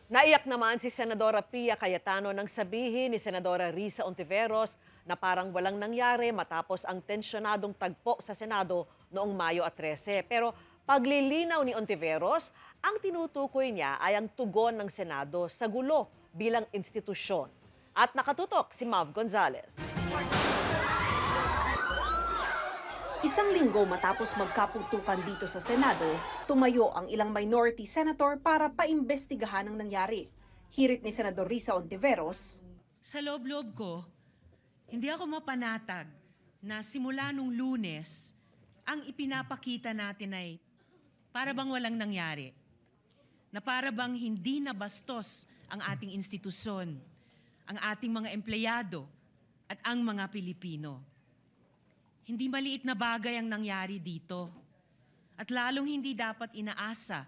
Naiyak naman si Senadora Pia Cayetano nang sabihin ni Senadora Risa Ontiveros na parang walang nangyari matapos ang tensyonadong tagpo sa Senado noong Mayo 13. Pero paglilinaw ni Ontiveros, ang tinutukoy niya ay ang tugon ng Senado sa gulo bilang institusyon. At nakatutok si Mav Gonzalez. Isang linggo matapos magkaputukan dito sa Senado, tumayo ang ilang minority senator para paimbestigahan ang nangyari. Hirit ni Senador Risa Ontiveros, sa loob-loob ko, hindi ako mapanatag na simula nung Lunes, ang ipinapakita natin ay para bang walang nangyari. Na para bang hindi nabastos ang ating institusyon, ang ating mga empleyado at ang mga Pilipino. Hindi maliit na bagay ang nangyari dito. At lalong hindi dapat inaasa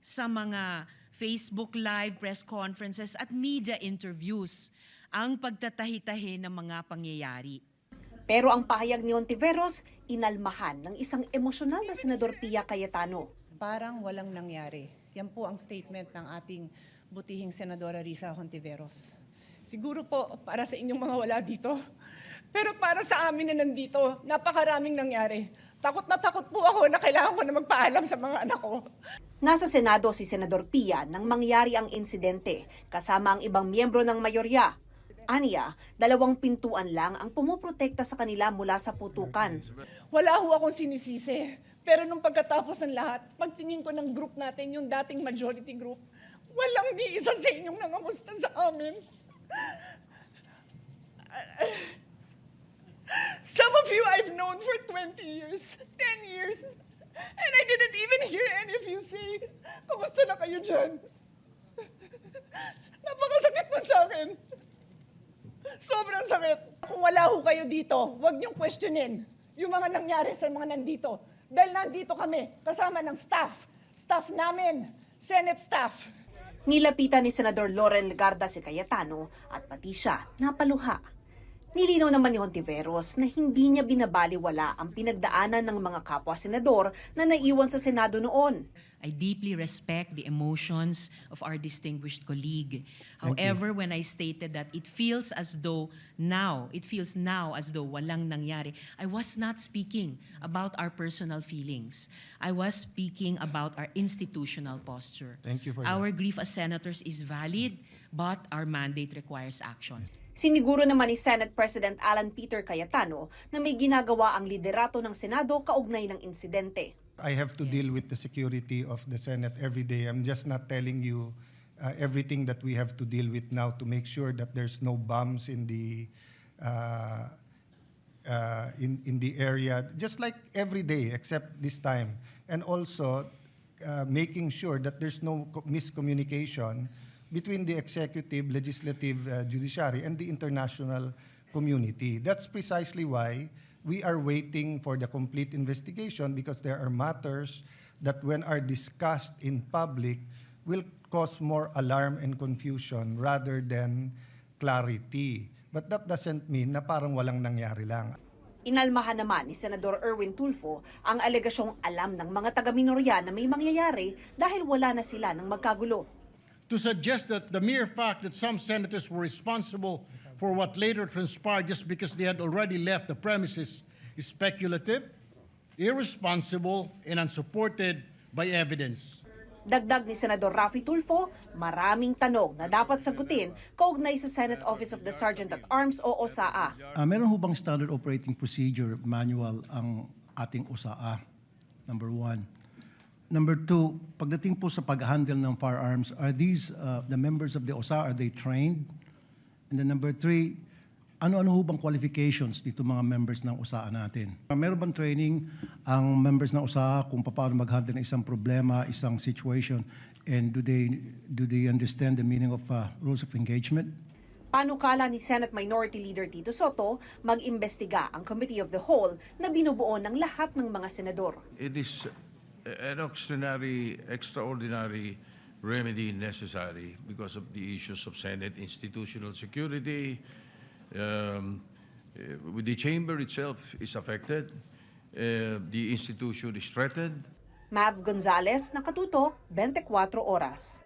sa mga Facebook Live press conferences at media interviews ang pagtatahi-tahi ng mga pangyayari. pero ang pahayag ni Ontiveros, inalmahan ng isang emosyonal na Senador Pia Cayetano. Parang walang nangyari. Yan po ang statement ng ating butihing Senadora Risa Ontiveros. Siguro po para sa inyong mga wala dito. Pero para sa amin na nandito, napakaraming nangyari. Takot na takot po ako na kailangan ko na magpaalam sa mga anak ko. Nasa Senado si Senador Pia nang mangyari ang insidente kasama ang ibang miyembro ng mayorya. Aniya, 2 pintuan lang ang pumuprotekta sa kanila mula sa putukan. Wala ho akong sinisisi. Pero nung pagkatapos ng lahat, pagtingin ko ng group natin, yung dating majority group, walang ni isa sa inyong nangamusta sa amin. Some of you I've known for 20 years, 10 years, and I didn't even hear any of you say, "Kumusta na kayo dyan?" Napakasakit na sa akin. Sobrang sakit. Kung wala ho kayo dito, huwag niyong questionin yung mga nangyari sa mga nandito. Dahil nandito kami, kasama ng staff namin, Senate staff. Nilapitan ni Senador Loren Legarda si Cayetano at pati siya napaluha. Nilinaw naman ni Ontiveros na hindi niya binabaliwala ang pinagdaanan ng mga kapwa-senador na naiwan sa Senado noon. I deeply respect the emotions of our distinguished colleague. However, when I stated that it feels now as though walang nangyari, I was not speaking about our personal feelings. I was speaking about our institutional posture. Thank you for Our grief as senators is valid, but our mandate requires action. Siniguro naman ni Senate President Alan Peter Cayetano na may ginagawa ang liderato ng Senado kaugnay ng insidente. I have to deal with the security of the Senate every day. I'm just not telling you everything that we have to deal with now to make sure that there's no bombs in the area, just like every day except this time. And also making sure that there's no miscommunication between the executive, legislative, judiciary, and the international community. That's precisely why we are waiting for the complete investigation, because there are matters that when are discussed in public will cause more alarm and confusion rather than clarity. But that doesn't mean na parang walang nangyari lang. Inalmahan naman ni Senador Erwin Tulfo ang alegasyong alam ng mga taga-minorya na may mangyayari dahil wala na sila ng magkagulo. To suggest that the mere fact that some senators were responsible for what later transpired just because they had already left the premises is speculative, irresponsible, and unsupported by evidence. Dagdag ni Senador Raffy Tulfo, maraming tanong na dapat sagutin kaugnay sa Senate Office of the Sergeant at Arms o OSAA. Meron ho bang standard operating procedure manual ang ating OSAA? Number 1. Number 2, pagdating po sa pag-handle ng firearms, are these the members of the OSAA, are they trained? And then number 3, ano-ano ho bang qualifications dito mga members ng OSAA natin? Meron bang training ang members ng OSAA kung paano mag-handle ng isang problema, isang situation, and do they understand the meaning of rules of engagement? Panukala ni Senate Minority Leader Tito Soto, mag-imbestiga ang Committee of the Whole na binubuo ng lahat ng mga senador. It is an extraordinary remedy necessary because of the issues of Senate institutional security. The chamber itself is affected. The institution is threatened. Mav Gonzalez, Nakatuto, 24 Oras.